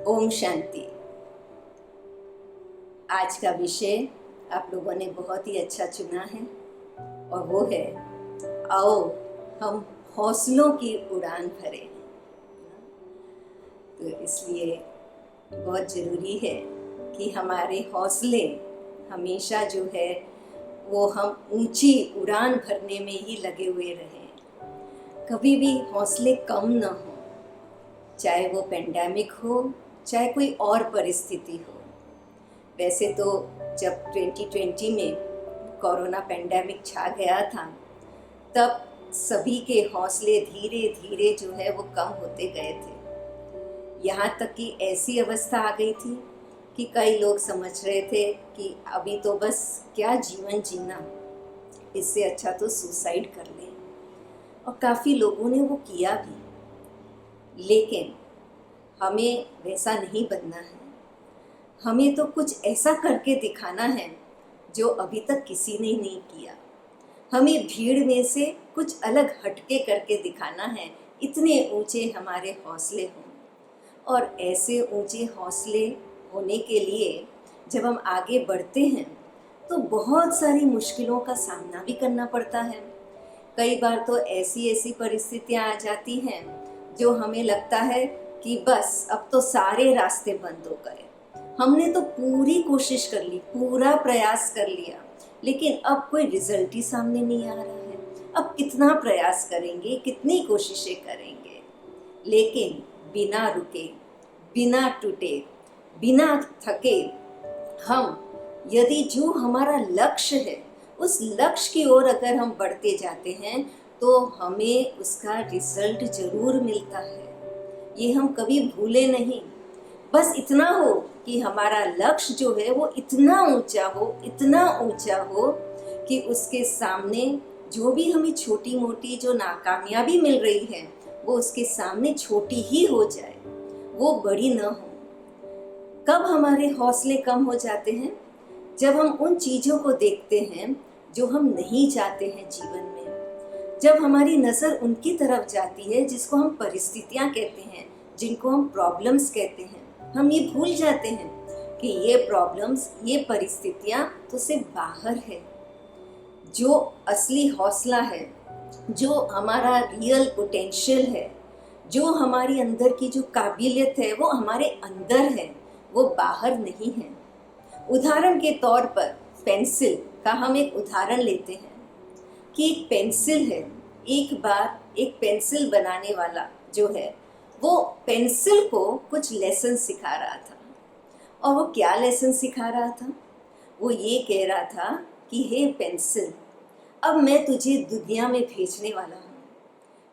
ओम शांति। आज का विषय आप लोगों ने बहुत ही अच्छा चुना है और वो है आओ हम हौसलों की उड़ान भरें। तो इसलिए बहुत ज़रूरी है कि हमारे हौसले हमेशा जो है वो हम ऊंची उड़ान भरने में ही लगे हुए रहें। कभी भी हौसले कम न हो, चाहे वो पेंडेमिक हो चाहे कोई और परिस्थिति हो। वैसे तो जब 2020 में कोरोना पेंडेमिक छा गया था तब सभी के हौसले धीरे धीरे जो है वो कम होते गए थे। यहाँ तक कि ऐसी अवस्था आ गई थी कि कई लोग समझ रहे थे कि अभी तो बस क्या जीवन जीना, इससे अच्छा तो सुसाइड कर लें। और काफ़ी लोगों ने वो किया भी। लेकिन हमें वैसा नहीं बनना है। हमें तो कुछ ऐसा करके दिखाना है जो अभी तक किसी ने नहीं किया। हमें भीड़ में से कुछ अलग हटके करके दिखाना है। इतने ऊंचे हमारे हौसले हों। और ऐसे ऊंचे हौसले होने के लिए जब हम आगे बढ़ते हैं तो बहुत सारी मुश्किलों का सामना भी करना पड़ता है। कई बार तो ऐसी ऐसी परिस्थितियां आ जाती हैं जो हमें लगता है कि बस अब तो सारे रास्ते बंद हो गए। हमने तो पूरी कोशिश कर ली, पूरा प्रयास कर लिया, लेकिन अब कोई रिजल्ट ही सामने नहीं आ रहा है। अब कितना प्रयास करेंगे, कितनी कोशिशें करेंगे, लेकिन बिना रुके, बिना टूटे, बिना थके हम यदि जो हमारा लक्ष्य है उस लक्ष्य की ओर अगर हम बढ़ते जाते हैं तो हमें उसका रिजल्ट जरूर मिलता है। ये हम कभी भूले नहीं। बस इतना हो कि हमारा लक्ष्य जो है वो इतना ऊंचा हो, इतना ऊंचा हो कि उसके सामने जो भी हमें छोटी मोटी जो नाकामयाबी मिल रही है वो उसके सामने छोटी ही हो जाए, वो बड़ी न हो। कब हमारे हौसले कम हो जाते हैं? जब हम उन चीज़ों को देखते हैं जो हम नहीं चाहते हैं जीवन में। जब हमारी नज़र उनकी तरफ जाती है जिसको हम परिस्थितियाँ कहते हैं, जिनको हम प्रॉब्लम्स कहते हैं, हम ये भूल जाते हैं कि ये प्रॉब्लम्स, ये परिस्थितियाँ तो सिर्फ बाहर है। जो असली हौसला है, जो हमारा रियल पोटेंशियल है, जो हमारी अंदर की जो काबिलियत है वो हमारे अंदर है, वो बाहर नहीं है। उदाहरण के तौर पर पेंसिल का हम एक उदाहरण लेते हैं कि एक पेंसिल है। एक बार एक पेंसिल बनाने वाला जो है वो पेंसिल को कुछ लेसन सिखा रहा था। और वो क्या लेसन सिखा रहा था? वो ये कह रहा था कि हे पेंसिल, अब मैं तुझे दुनिया में भेजने वाला हूँ,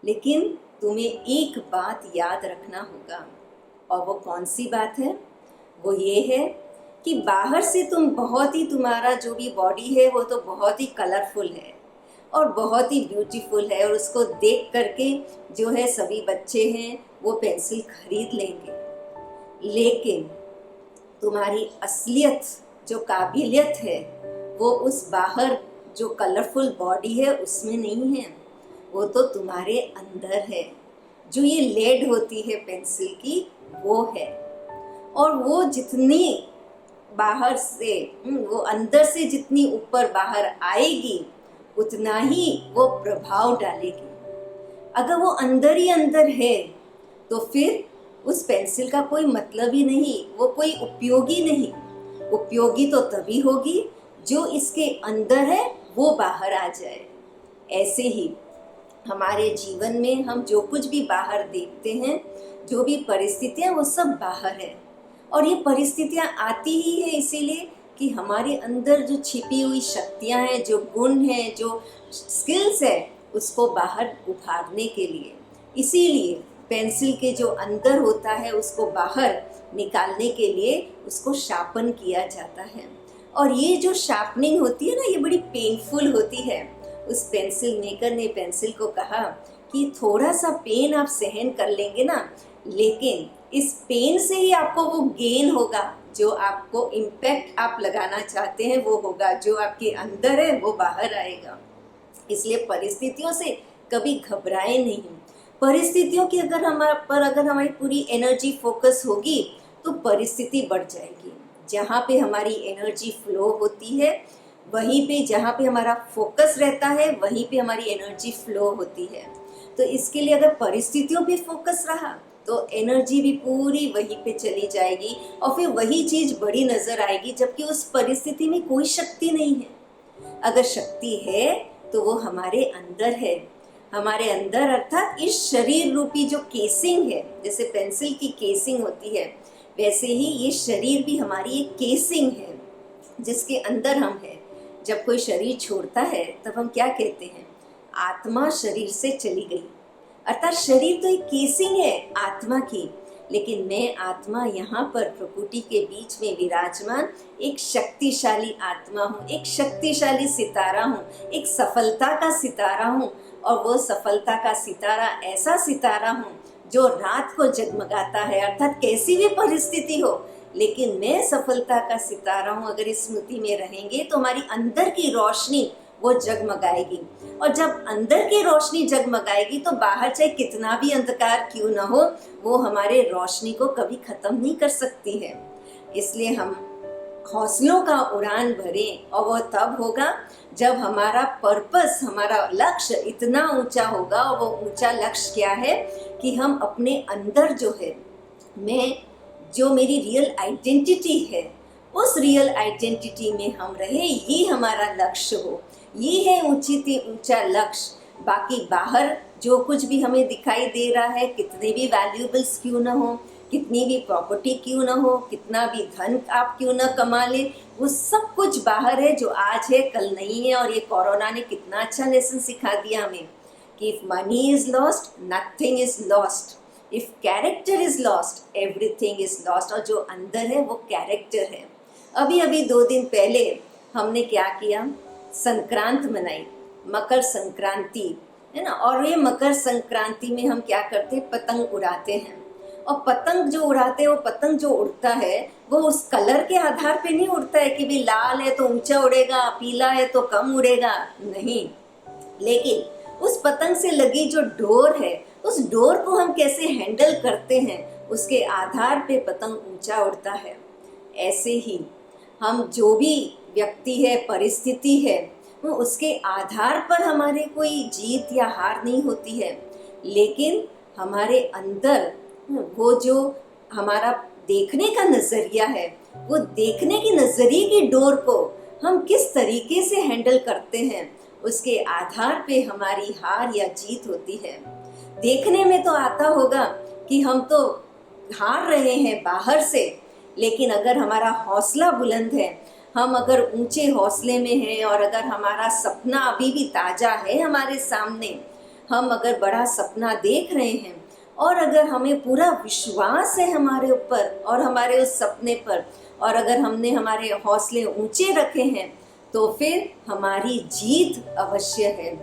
लेकिन तुम्हें एक बात याद रखना होगा। और वो कौन सी बात है? वो ये है कि बाहर से तुम बहुत ही, तुम्हारा जो भी बॉडी है वो तो बहुत ही कलरफुल है और बहुत ही ब्यूटीफुल है, और उसको देख करके जो है सभी बच्चे हैं वो पेंसिल खरीद लेंगे। लेकिन तुम्हारी असलियत, जो काबिलियत है, वो उस बाहर जो कलरफुल बॉडी है उसमें नहीं है, वो तो तुम्हारे अंदर है। जो ये लेड होती है पेंसिल की, वो है। और वो जितनी बाहर से, वो अंदर से जितनी ऊपर बाहर आएगी उतना ही वो प्रभाव डालेगी। अगर वो अंदर ही अंदर है तो फिर उस पेंसिल का कोई मतलब ही नहीं, वो कोई उपयोगी नहीं। उपयोगी तो तभी होगी जो इसके अंदर है वो बाहर आ जाए। ऐसे ही हमारे जीवन में हम जो कुछ भी बाहर देखते हैं, जो भी परिस्थितियाँ, वो सब बाहर है। और ये परिस्थितियाँ आती ही है इसीलिए कि हमारे अंदर जो छिपी हुई शक्तियाँ हैं, जो गुण हैं, जो स्किल्स है, उसको बाहर उभारने के लिए। इसीलिए पेंसिल के जो अंदर होता है उसको बाहर निकालने के लिए उसको शार्पन किया जाता है। और ये जो शार्पनिंग होती है ना, ये बड़ी पेनफुल होती है। उस पेंसिल मेकर ने पेंसिल को कहा कि थोड़ा सा पेन आप सहन कर लेंगे ना, लेकिन इस पेन से ही आपको वो गेन होगा, जो आपको इम्पैक्ट आप लगाना चाहते हैं वो होगा, जो आपके अंदर है वो बाहर आएगा। इसलिए परिस्थितियों से कभी घबराए नहीं। परिस्थितियों की अगर हमारे पर अगर हमारी पूरी एनर्जी फोकस होगी तो परिस्थिति बढ़ जाएगी। जहाँ पे हमारी एनर्जी फ्लो होती है, वहीं पे जहाँ पे हमारा फोकस रहता है, वहीं पे हमारी एनर्जी फ्लो होती है। तो इसके लिए अगर परिस्थितियों पे फोकस रहा तो एनर्जी भी पूरी वहीं पे चली जाएगी और फिर वही चीज़ बड़ी नज़र आएगी, जबकि उस परिस्थिति में कोई शक्ति नहीं है। अगर शक्ति है तो वो हमारे अंदर है, हमारे अंदर, अर्थात इस शरीर रूपी जो केसिंग है, जैसे पेंसिल की केसिंग होती है, वैसे ही ये शरीर भी हमारी एक केसिंग है जिसके अंदर हम हैं। जब कोई शरीर छोड़ता है तब हम क्या कहते हैं? आत्मा शरीर से चली गई। अर्थात शरीर तो एक केसिंग है आत्मा की, लेकिन मैं आत्मा यहाँ पर प्रकृति के बीच में विराजमान एक शक्तिशाली आत्मा हूँ, एक शक्तिशाली सितारा हूँ, एक सफलता का सितारा हूँ। और वो सफलता का सितारा ऐसा सितारा हूँ जो रात को जगमगाता है, अर्थात कैसी भी परिस्थिति हो, लेकिन मैं सफलता का सितारा हूँ। अगर इस स्मृति में रहेंगे तो हमारी अंदर की रोशनी वो जगमगाएगी, और जब अंदर की रोशनी जगमगाएगी तो बाहर चाहे कितना भी अंधकार क्यों ना हो, वो हमारे रोशनी को कभी खत्म नहीं कर सकती है। इसलिए हम हौसलों का उड़ान भरें, और वो तब होगा जब हमारा पर्पस, हमारा लक्ष्य इतना ऊंचा होगा। और वो ऊंचा लक्ष्य क्या है कि हम अपने अंदर जो है, मैं जो मेरी रियल आइडेंटिटी है, उस रियल आइडेंटिटी में हम रहे, ये हमारा लक्ष्य हो। ये है ऊंचा लक्ष्य। बाकी बाहर जो कुछ भी हमें दिखाई दे रहा है, कितने भी वैल्यूएबल्स क्यों ना हो, कितनी भी प्रॉपर्टी क्यों ना हो, कितना भी धन आप क्यों ना कमा ले, वो सब कुछ बाहर है, जो आज है कल नहीं है। और ये कोरोना ने कितना अच्छा लेसन सिखा दिया हमें कि if money is lost, nothing is lost. If character is lost, everything is lost. और जो अंदर है वो कैरेक्टर है। अभी 2 दिन पहले हमने क्या किया? संक्रांत मनाई, मकर संक्रांति है ना। और ये मकर संक्रांति में हम क्या करते हैं? पतंग उड़ाते हैं। और पतंग जो उड़ाते हैं, वो पतंग जो उड़ता है वो उस कलर के आधार पे नहीं उड़ता है कि भी लाल है तो ऊंचा उड़ेगा, पीला है तो कम उड़ेगा, नहीं। लेकिन उस पतंग से लगी जो डोर है, उस डोर को हम कैसे हैंडल करते हैं, उसके आधार पे पतंग ऊंचा उड़ता है। ऐसे ही हम जो भी व्यक्ति है, परिस्थिति है, वो उसके आधार पर हमारे कोई जीत या हार नहीं होती है, लेकिन हमारे अंदर वो जो हमारा देखने का नजरिया है, वो देखने के नजरिए की डोर को हम किस तरीके से हैंडल करते हैं, उसके आधार पे हमारी हार या जीत होती है। देखने में तो आता होगा कि हम तो हार रहे हैं बाहर से, लेकिन अगर हमारा हौसला बुलंद है, हम अगर ऊंचे हौसले में हैं, और अगर हमारा सपना अभी भी ताजा है हमारे सामने, हम अगर बड़ा सपना देख रहे हैं, और अगर हमें पूरा विश्वास है हमारे ऊपर और हमारे उस सपने पर, और अगर हमने हमारे हौसले ऊंचे रखे हैं, तो फिर हमारी जीत अवश्य है।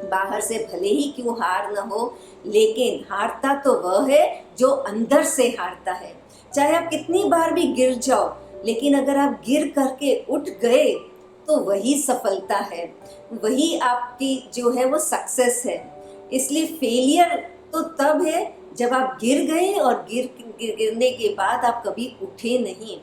बाहर से भले ही क्यों हार न हो, लेकिन हारता तो वह है जो अंदर से हारता है। चाहे आप कितनी बार भी गिर जाओ, लेकिन अगर आप गिर करके उठ गए तो वही सफलता है, वही आपकी जो है वो सक्सेस है। इसलिए फेलियर तो तब है जब आप गिर गए और गिरने के बाद आप कभी उठे नहीं।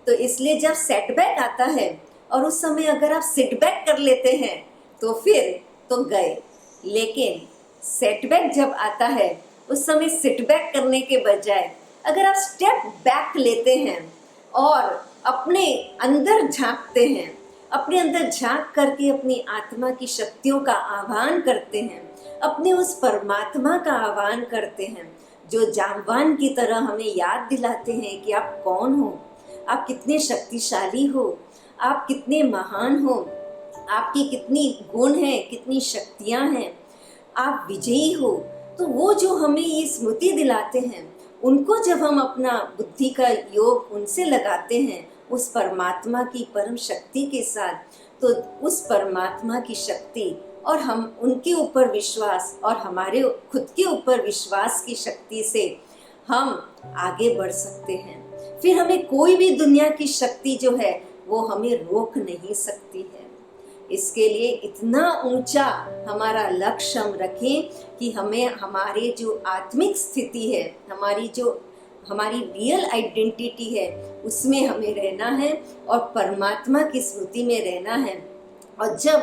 तो इसलिए जब सेटबैक आता है और उस समय अगर आप सिटबैक कर लेते हैं तो फिर तो गए, लेकिन सेटबैक जब आता है उस समय सिटबैक करने के बजाय अगर आप स्टेप बैक लेते हैं और अपने अंदर झांकते हैं, अपने अंदर झांक करके अपनी आत्मा की शक्तियों का आह्वान करते हैं, अपने उस परमात्मा का आह्वान करते हैं, जो जामवान की तरह हमें याद दिलाते हैं कि आप कौन हो, आप कितने शक्तिशाली हो, आप कितने महान हो, आपकी कितनी गुण है, कितनी शक्तियां हैं, आप विजयी हो। तो वो जो हमें ये स्मृति दिलाते हैं, उनको जब हम अपना बुद्धि का योग उनसे लगाते हैं, उस परमात्मा की परम शक्ति के साथ, तो उस परमात्मा की शक्ति और हम उनके ऊपर विश्वास और हमारे खुद के ऊपर विश्वास की शक्ति से हम आगे बढ़ सकते हैं। फिर हमें कोई भी दुनिया की शक्ति जो है वो हमें रोक नहीं सकती है। इसके लिए इतना ऊंचा हमारा लक्ष्य हम रखें कि हमें हमारे जो आत्मिक स्थिति है, हमारी जो हमारी रियल आइडेंटिटी है उसमें हमें रहना है और परमात्मा की स्मृति में रहना है। और जब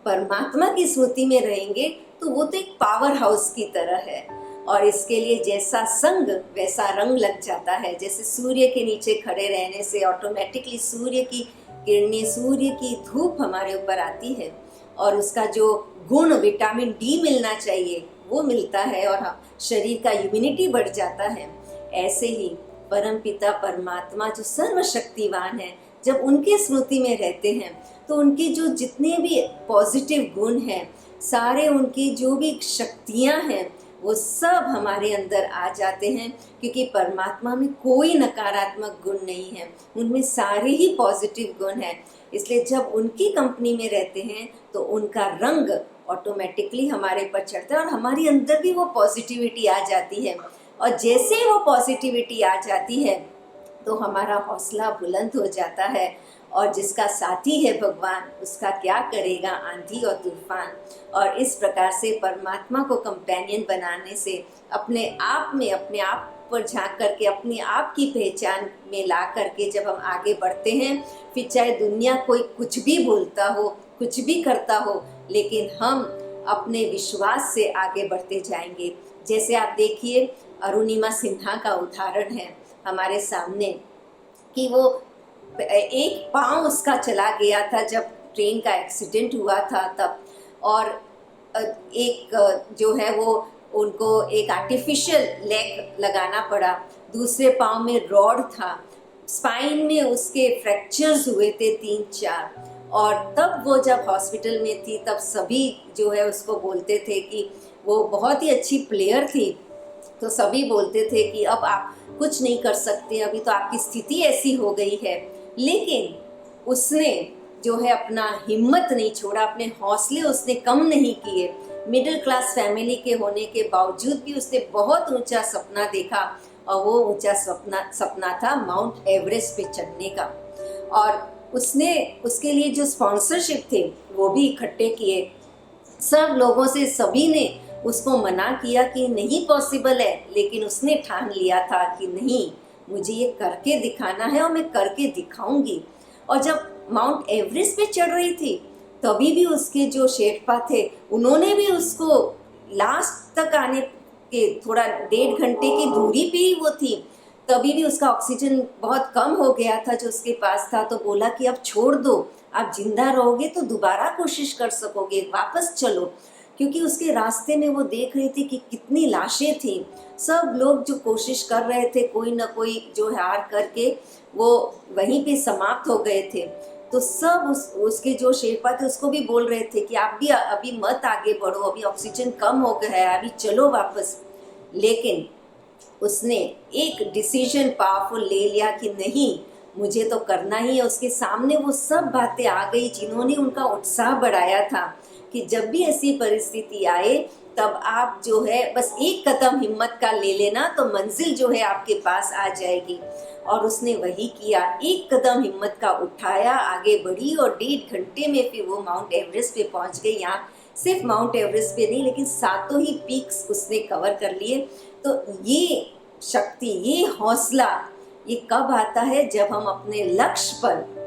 परमात्मा की स्मृति में रहेंगे तो वो तो एक पावर हाउस की तरह है, और इसके लिए जैसा संग वैसा रंग लग जाता है। जैसे सूर्य के नीचे खड़े रहने से ऑटोमेटिकली सूर्य की किरणें, सूर्य की धूप हमारे ऊपर आती है और उसका जो गुण विटामिन डी मिलना चाहिए वो मिलता है और शरीर का इम्यूनिटी बढ़ जाता है। ऐसे ही परमपिता परमात्मा जो सर्वशक्तिवान है, जब उनके स्मृति में रहते हैं तो उनके जो जितने भी पॉजिटिव गुण हैं, सारे उनकी जो भी शक्तियां हैं वो सब हमारे अंदर आ जाते हैं, क्योंकि परमात्मा में कोई नकारात्मक गुण नहीं है, उनमें सारे ही पॉजिटिव गुण हैं। इसलिए जब उनकी कंपनी में रहते हैं तो उनका रंग ऑटोमेटिकली हमारे पर चढ़ता है और हमारे अंदर भी वो पॉजिटिविटी आ जाती है। और जैसे ही वो पॉजिटिविटी आ जाती है तो हमारा हौसला बुलंद हो जाता है, और जिसका साथी है भगवान उसका क्या करेगा आंधी और तूफान। और इस प्रकार से परमात्मा को कंपेनियन बनाने से अपने आप में, अपने आप पर झांक करके, अपने आप की पहचान में ला करके जब हम आगे बढ़ते हैं, फिर चाहे दुनिया कोई कुछ भी बोलता हो, कुछ भी करता हो, लेकिन हम अपने विश्वास से आगे बढ़ते जाएंगे। जैसे आप देखिए अरुणिमा सिन्हा का उदाहरण है हमारे सामने कि वो एक पाँव उसका चला गया था जब ट्रेन का एक्सीडेंट हुआ था तब, और एक जो है वो उनको एक आर्टिफिशियल लेग लगाना पड़ा, दूसरे पाँव में रॉड था, स्पाइन में उसके फ्रैक्चर्स हुए थे 3-4, और तब वो जब हॉस्पिटल में थी तब सभी जो है उसको बोलते थे कि वो बहुत ही अच्छी प्लेयर थी, तो सभी बोलते थे कि अब आप कुछ नहीं कर सकते, अभी तो आपकी स्थिति ऐसी हो गई है। लेकिन उसने जो है अपना हिम्मत नहीं छोड़ा, अपने हौसले उसने कम नहीं किए। मिडिल क्लास फैमिली के होने के बावजूद भी उसने बहुत ऊंचा सपना देखा, और वो ऊंचा सपना था माउंट एवरेस्ट पे चढ़ने का। और उसने उसके लिए जो स्पॉन्सरशिप थे वो भी इकट्ठे किए, सब लोगों से सभी ने उसको मना किया कि नहीं पॉसिबल है, लेकिन उसने ठान लिया था कि नहीं, मुझे ये करके दिखाना है और मैं करके दिखाऊंगी। और जब माउंट एवरेस्ट पे चढ़ रही थी तभी भी उसके जो शेरपा थे उन्होंने भी उसको लास्ट तक आने के थोड़ा 1.5 घंटे की दूरी पे ही वो थी, तभी भी उसका ऑक्सीजन बहुत कम हो गया था जो उसके पास था, तो बोला कि अब छोड़ दो, आप जिंदा रहोगे तो दोबारा कोशिश कर सकोगे, वापस चलो। क्योंकि उसके रास्ते में वो देख रही थी कि कितनी लाशें थी, सब लोग जो कोशिश कर रहे थे कोई ना कोई जो हार करके वो वहीं पे समाप्त हो गए थे। तो सब उसके जो शेरपा थे उसको भी बोल रहे थे कि आप भी अभी मत आगे बढ़ो, अभी ऑक्सीजन कम हो गया है, अभी चलो वापस। लेकिन उसने एक डिसीजन पावरफुल ले लिया कि नहीं, मुझे तो करना ही है। उसके सामने वो सब बातें आ गई जिन्होंने उनका उत्साह बढ़ाया था कि जब भी ऐसी परिस्थिति आए तब आप जो है बस एक कदम हिम्मत का ले लेना तो मंजिल जो है आपके पास आ जाएगी। और उसने वही किया, एक कदम हिम्मत का उठाया, आगे बढ़ी और 1.5 घंटे में फिर वो माउंट एवरेस्ट पे पहुंच गई। यहाँ सिर्फ माउंट एवरेस्ट पे नहीं लेकिन 7 ही पीक्स उसने कवर कर लिए। तो ये शक्ति, ये हौसला, ये कब आता है? जब हम अपने लक्ष्य पर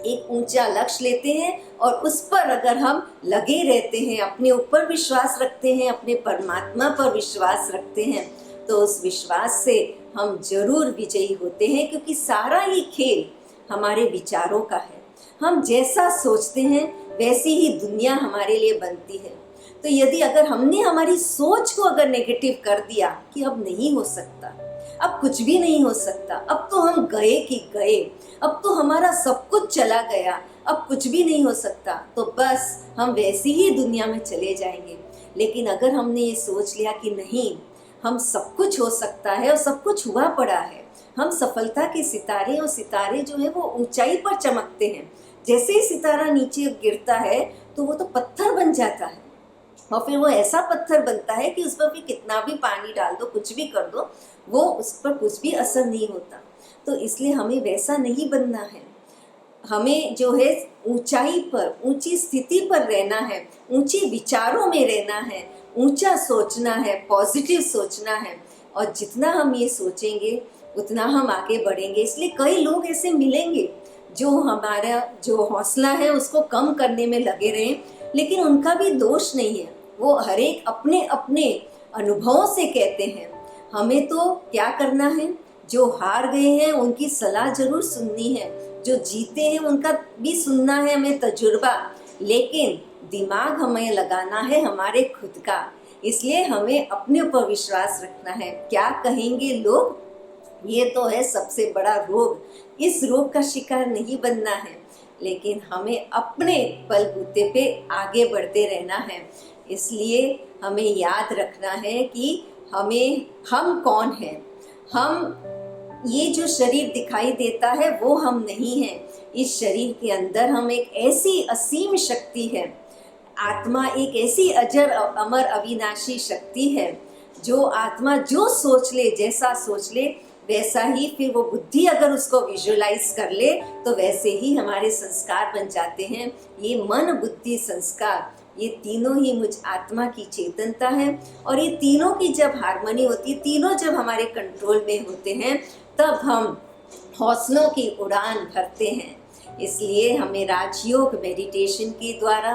एक ऊंचा लक्ष्य लेते हैं और उस पर अगर हम लगे रहते हैं, अपने ऊपर विश्वास रखते हैं, अपने परमात्मा पर विश्वास रखते हैं, तो उस विश्वास से हम जरूर विजयी होते हैं। क्योंकि सारा ही खेल हमारे विचारों का है। हम जैसा सोचते हैं वैसी ही दुनिया हमारे लिए बनती है। तो यदि अगर हमने हमारी सोच को अगर नेगेटिव कर दिया कि अब नहीं हो सकता, अब कुछ भी नहीं हो सकता, अब तो हम गए कि गए, अब तो हमारा सब कुछ चला गया, अब कुछ भी नहीं हो सकता, तो बस हम वैसी ही दुनिया में चले जाएंगे। लेकिन अगर हमने ये सोच लिया कि नहीं, हम सब कुछ हो सकता है और सब कुछ हुआ पड़ा है, हम सफलता के सितारे, और सितारे जो है वो ऊंचाई पर चमकते हैं। जैसे ही सितारा नीचे गिरता है तो वो तो पत्थर बन जाता है, और फिर वो ऐसा पत्थर बनता है कि उस पर भी कितना भी पानी डाल दो, कुछ भी कर दो, वो उस पर कुछ भी असर नहीं होता। तो इसलिए हमें वैसा नहीं बनना है। हमें जो है ऊंचाई पर, ऊंची स्थिति पर रहना है, ऊंचे विचारों में रहना है, ऊंचा सोचना है, पॉजिटिव सोचना है। और जितना हम ये सोचेंगे उतना हम आगे बढ़ेंगे। इसलिए कई लोग ऐसे मिलेंगे जो हमारा जो हौसला है उसको कम करने में लगे रहे, लेकिन उनका भी दोष नहीं है। वो हर एक अपने अपने अनुभवों से कहते हैं। हमें तो क्या करना है, जो हार गए हैं उनकी सलाह जरूर सुननी है, जो जीते हैं उनका भी सुनना है हमें तजुर्बा, लेकिन दिमाग हमें लगाना है हमारे खुद का। इसलिए हमें अपने ऊपर विश्वास रखना है। क्या कहेंगे लोग, ये तो है सबसे बड़ा रोग। इस रोग का शिकार नहीं बनना है, लेकिन हमें अपने बलबूते पे आगे बढ़ते रहना है। इसलिए हमें याद रखना है कि हम कौन हैं। हम ये जो शरीर दिखाई देता है वो हम नहीं हैं। इस शरीर के अंदर हम एक ऐसी असीम शक्ति है, आत्मा एक ऐसी अजर अमर अविनाशी शक्ति है। जो आत्मा जो सोच ले, जैसा सोच ले वैसा ही, फिर वो बुद्धि अगर उसको विजुअलाइज कर ले तो वैसे ही हमारे संस्कार बन जाते हैं। ये मन बुद्धि संस्कार, ये तीनों ही मुझ आत्मा की चेतनता है। और ये तीनों की जब हार्मनी होती है, तीनों जब हमारे कंट्रोल में होते हैं, तब हम हौसलों की उड़ान भरते हैं। इसलिए हमें राजयोग मेडिटेशन के द्वारा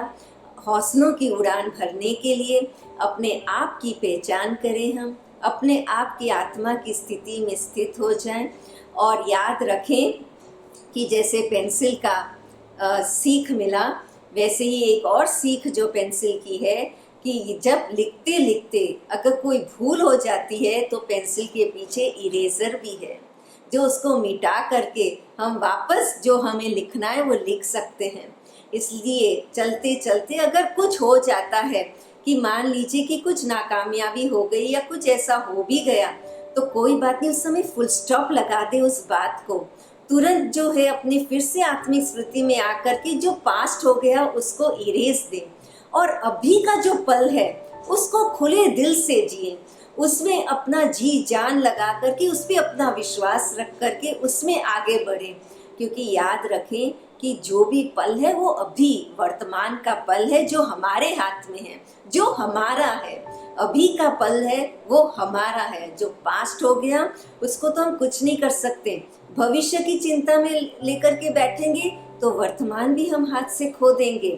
हौसलों की उड़ान भरने के लिए अपने आप की पहचान करें, हम अपने आप की आत्मा की स्थिति में स्थित हो जाएं। और याद रखें कि जैसे पेंसिल का सीख मिला, वैसे ही एक और सीख जो पेंसिल की है कि जब लिखते लिखते अगर कोई भूल हो जाती है तो पेंसिल के पीछे इरेजर भी है, जो उसको मिटा करके हम वापस जो हमें लिखना है वो लिख सकते हैं। इसलिए चलते चलते अगर कुछ हो जाता है कि मान लीजिए कि कुछ नाकामयाबी हो गई या कुछ ऐसा हो भी गया, तो कोई बात नहीं, उस समय फुल स्टॉप लगा दे उस बात को। तुरंत जो है अपने फिर से आत्मिक स्मृति में आकर के जो पास्ट हो गया उसको इरेज दे, और अभी का जो पल है उसको खुले दिल से जिए, उसमें अपना जी जान लगा करके उस पर अपना विश्वास रख करके उसमें आगे बढ़े। क्योंकि याद रखें कि जो भी पल है वो अभी वर्तमान का पल है, जो हमारे हाथ में है, जो हमारा है। अभी का पल है वो हमारा है। जो पास्ट हो गया उसको तो हम कुछ नहीं कर सकते। भविष्य की चिंता में लेकर के बैठेंगे तो वर्तमान भी हम हाथ से खो देंगे।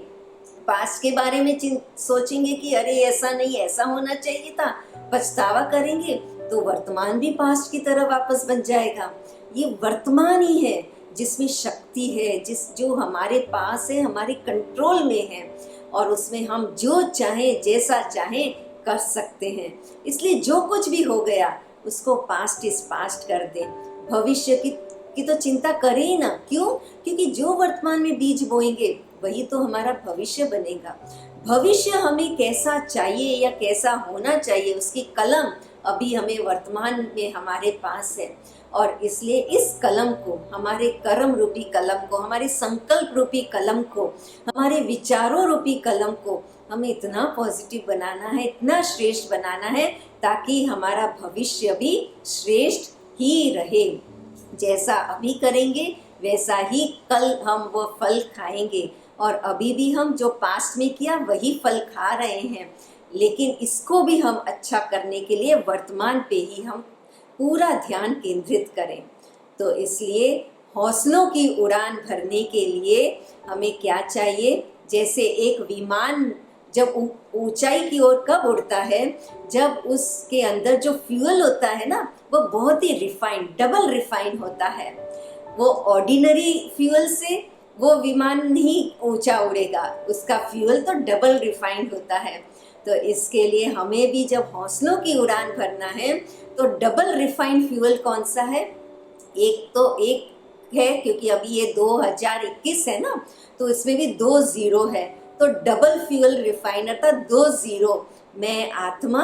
पास्ट के बारे में सोचेंगे कि अरे ऐसा नहीं, ऐसा होना चाहिए था, पछतावा करेंगे तो वर्तमान भी पास्ट की तरह वापस बन जाएगा। ये वर्तमान ही है जिसमें शक्ति है, जो हमारे पास है, हमारे कंट्रोल में है, और उसमें हम जो चाहें जैसा चाहें कर सकते हैं। इसलिए जो कुछ भी हो गया उसको पास्ट इज पास्ट कर दें। भविष्य की तो चिंता करें ही ना। क्यों? क्योंकि जो वर्तमान में बीज बोएंगे वही तो हमारा भविष्य बनेगा। भविष्य हमें कैसा चाहिए या कैसा होना चाहिए, उसकी कलम अभी हमें वर्तमान में हमारे पास है। और इसलिए इस कलम को, हमारे कर्म रूपी कलम को, हमारे संकल्प रूपी कलम को, हमारे विचारों रूपी कलम को हमें इतना पॉजिटिव बनाना है, इतना श्रेष्ठ बनाना है, ताकि हमारा भविष्य भी श्रेष्ठ ही रहे। जैसा अभी करेंगे वैसा ही कल हम वो फल खाएंगे। और अभी भी हम जो पास्ट में किया वही फल खा रहे हैं, लेकिन इसको भी हम अच्छा करने के लिए वर्तमान पे ही हम पूरा ध्यान केंद्रित करें। तो इसलिए हौसलों की उड़ान भरने के लिए हमें क्या चाहिए? जैसे एक विमान जब ऊंचाई की ओर कब उड़ता है, जब उसके अंदर जो फ्यूल होता है ना वो बहुत ही रिफाइंड, डबल रिफाइंड होता है। वो ऑर्डिनरी फ्यूल से वो विमान नहीं ऊंचा उड़ेगा, उसका फ्यूल तो डबल रिफाइंड होता है। तो इसके लिए हमें भी जब हौसलों की उड़ान भरना है तो डबल रिफाइंड फ्यूल कौन सा है? एक है, क्योंकि अभी ये 2021 है ना, तो इसमें भी 2 जीरो है, तो डबल फ्यूल रिफाइनर था, 2 जीरो। मैं आत्मा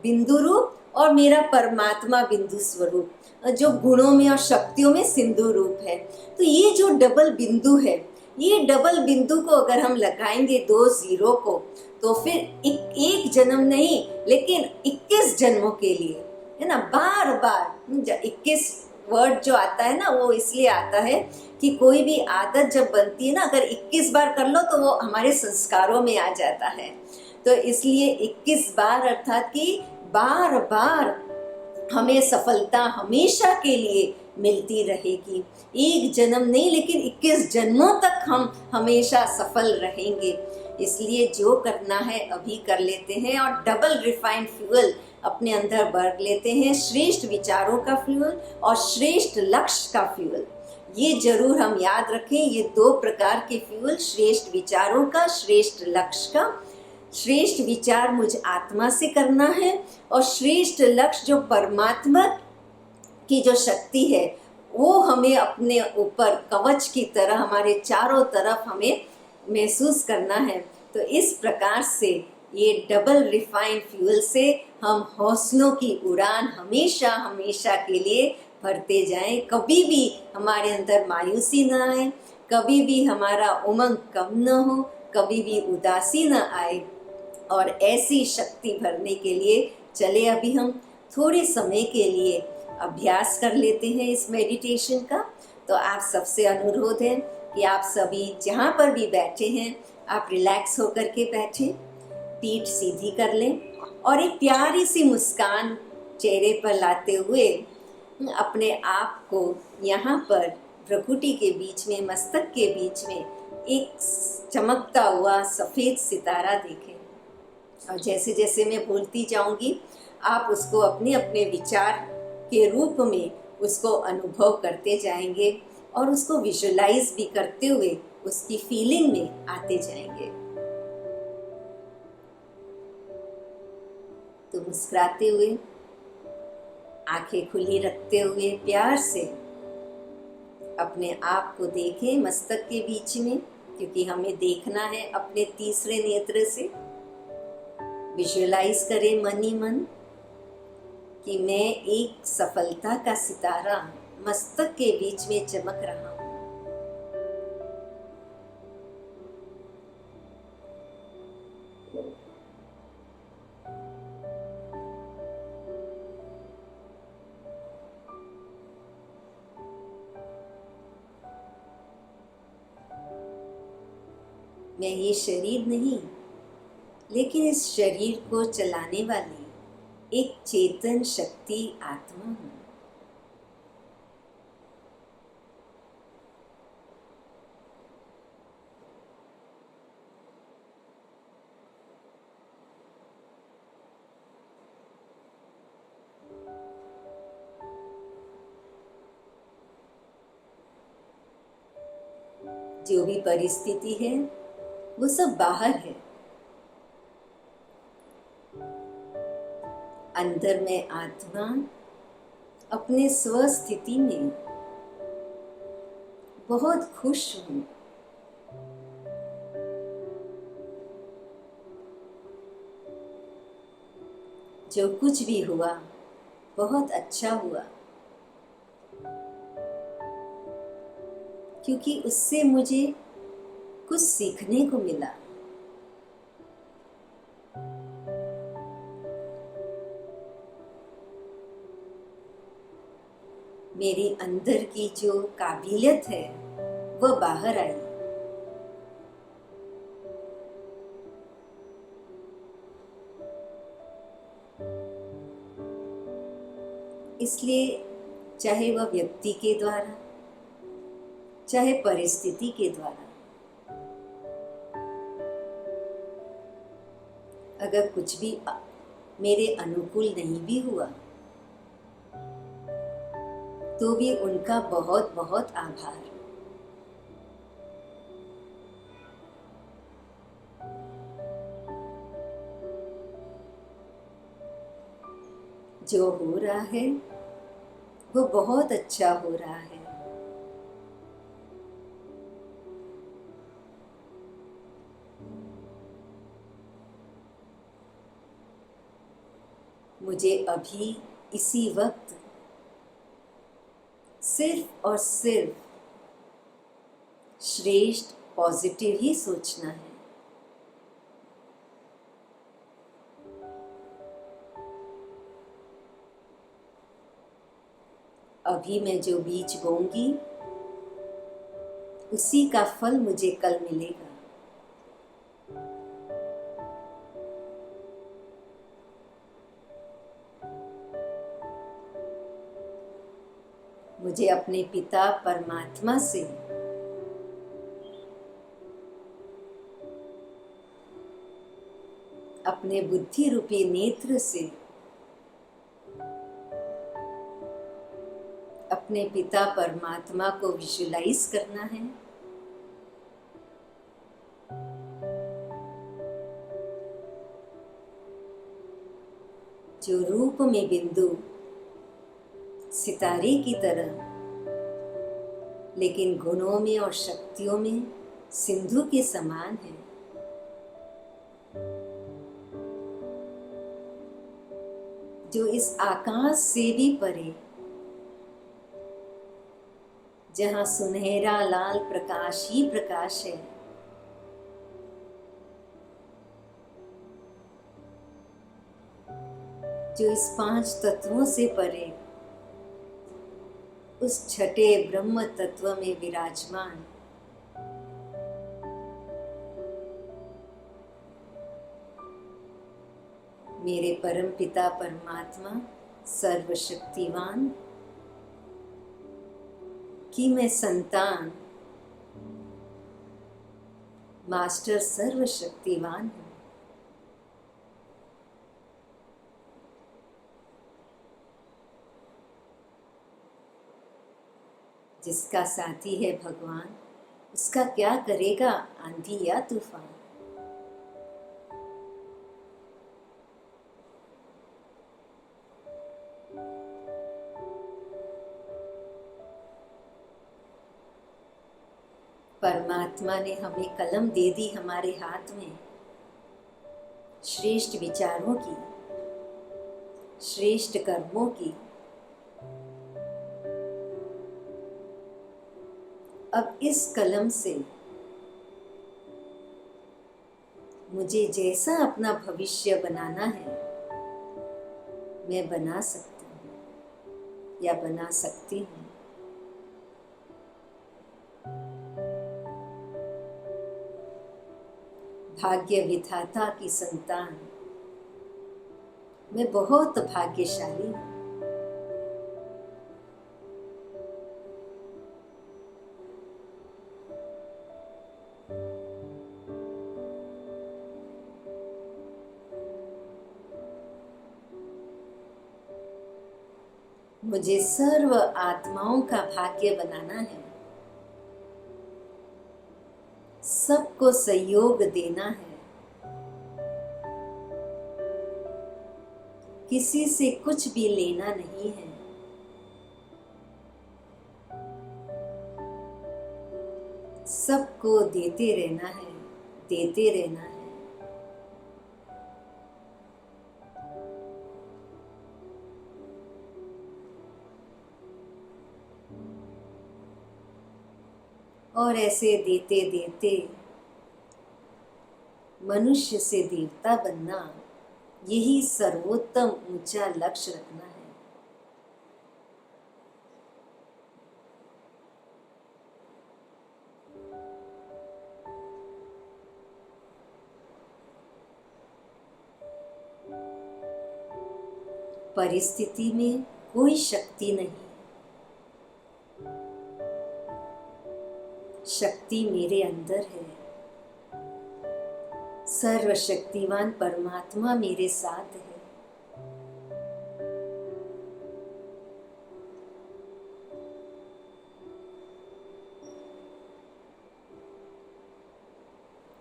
बिंदु रूप और मेरा परमात्मा बिंदु स्वरूप, जो गुणों में और शक्तियों में सिंधु रूप है। तो ये जो डबल बिंदु है, ये डबल बिंदु को अगर हम लगाएंगे 2 जीरो को, तो फिर एक जन्म नहीं लेकिन 21 जन्मों के लिए, है ना, बार बार 21 वर्ड जो आता है ना वो इसलिए आता है कि कोई भी आदत जब बनती है ना, अगर 21 बार कर लो तो वो हमारे संस्कारों में आ जाता है। तो इसलिए 21 बार अर्थात कि बार बार हमें सफलता हमेशा के लिए मिलती रहेगी। एक जन्म नहीं लेकिन 21 जन्मों तक हम हमेशा सफल रहेंगे। इसलिए जो करना है अभी कर लेते हैं और डबल रिफाइंड फ्यूल अपने अंदर भर लेते हैं, श्रेष्ठ विचारों का फ्यूल और श्रेष्ठ लक्ष्य का फ्यूल। ये जरूर हम याद रखें, ये 2 प्रकार के फ्यूल, श्रेष्ठ विचारों का, श्रेष्ठ लक्ष्य का। श्रेष्ठ विचार मुझ आत्मा से करना है और श्रेष्ठ लक्ष्य जो परमात्मा की जो शक्ति है वो हमें अपने ऊपर कवच की तरह हमारे चारों तरफ हमें महसूस करना है। तो इस प्रकार से ये डबल रिफाइंड फ्यूल से हम हौसलों की उड़ान हमेशा हमेशा के लिए भरते जाएं। कभी भी हमारे अंदर मायूसी न आए, कभी भी हमारा उमंग कम न हो, कभी भी उदासी न आए। और ऐसी शक्ति भरने के लिए चले अभी हम थोड़े समय के लिए अभ्यास कर लेते हैं इस मेडिटेशन का। तो आप सबसे अनुरोध है कि आप सभी जहाँ पर भी बैठे हैं आप रिलैक्स होकर के बैठें, पीठ सीधी कर लें और एक प्यारी सी मुस्कान चेहरे पर लाते हुए अपने आप को यहाँ पर भ्रुकुटी के बीच में, मस्तक के बीच में एक चमकता हुआ सफ़ेद सितारा देखें। और जैसे जैसे मैं बोलती जाऊंगी आप उसको अपने अपने विचार के रूप में उसको अनुभव करते जाएंगे और उसको विजुलाइज भी करते हुए उसकी फीलिंग में आते जाएंगे। तो मुस्कुराते हुए, आंखें खुली रखते हुए प्यार से अपने आप को देखें मस्तक के बीच में, क्योंकि हमें देखना है अपने तीसरे नेत्र से। विजुअलाइज करें मन ही मन कि मैं एक सफलता का सितारा मस्तक के बीच में चमक रहा हूं। मैं ये शरीर नहीं, लेकिन इस शरीर को चलाने वाली एक चेतन शक्ति आत्मा हूं। जो भी परिस्थिति है वो सब बाहर है, अंदर में आत्मा अपने स्वस्थिति में बहुत खुश हूं। जो कुछ भी हुआ बहुत अच्छा हुआ, क्योंकि उससे मुझे कुछ सीखने को मिला। मेरी अंदर की जो काबिलियत है वो बाहर आई। इसलिए चाहे वह व्यक्ति के द्वारा, चाहे परिस्थिति के द्वारा, अगर कुछ भी मेरे अनुकूल नहीं भी हुआ तो भी उनका बहुत बहुत आभार। जो हो रहा है वो बहुत अच्छा हो रहा है। मुझे अभी इसी वक्त सिर्फ और सिर्फ श्रेष्ठ पॉजिटिव ही सोचना है। अभी मैं जो बीज बोऊंगी उसी का फल मुझे कल मिलेगा। मुझे अपने पिता परमात्मा से अपने बुद्धि रूपी नेत्र से अपने पिता परमात्मा को विजुलाइज करना है। जो रूप में बिंदु सितारे की तरह, लेकिन गुणों में और शक्तियों में सिंधु के समान है। जो इस आकाश से भी परे, जहां सुनहरा लाल प्रकाश ही प्रकाश है, जो इस 5 तत्वों से परे उस छठे ब्रह्म तत्व में विराजमान मेरे परम पिता परमात्मा सर्वशक्तिवान की मैं संतान मास्टर सर्वशक्तिवान हूँ। जिसका साथी है भगवान, उसका क्या करेगा आंधी या तूफान। परमात्मा ने हमें कलम दे दी हमारे हाथ में, श्रेष्ठ विचारों की, श्रेष्ठ कर्मों की। अब इस कलम से मुझे जैसा अपना भविष्य बनाना है मैं बना सकती हूँ या बना सकती हूँ। भाग्य विधाता की संतान मैं बहुत भाग्यशाली हूँ। मुझे सर्व आत्माओं का भाग्य बनाना है, सबको सहयोग देना है, किसी से कुछ भी लेना नहीं है। सबको देते रहना है, देते रहना है। और ऐसे देते देते मनुष्य से देवता बनना, यही सर्वोत्तम ऊंचा लक्ष्य रखना है। परिस्थिति में कोई शक्ति नहीं, शक्ति मेरे अंदर है। सर्वशक्तिवान परमात्मा मेरे साथ है।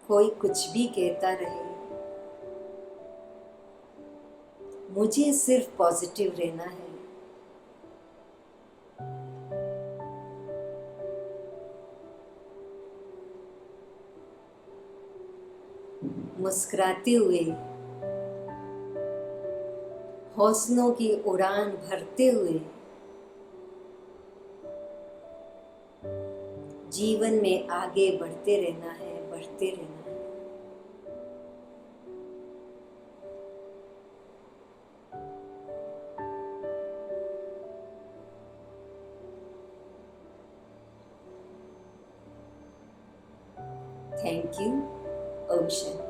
कोई कुछ भी कहता रहे, मुझे सिर्फ पॉजिटिव रहना है। मुस्कुराते हुए, हौसलों की उड़ान भरते हुए जीवन में आगे बढ़ते रहना है, बढ़ते रहना है। Thank you. ओम शांति।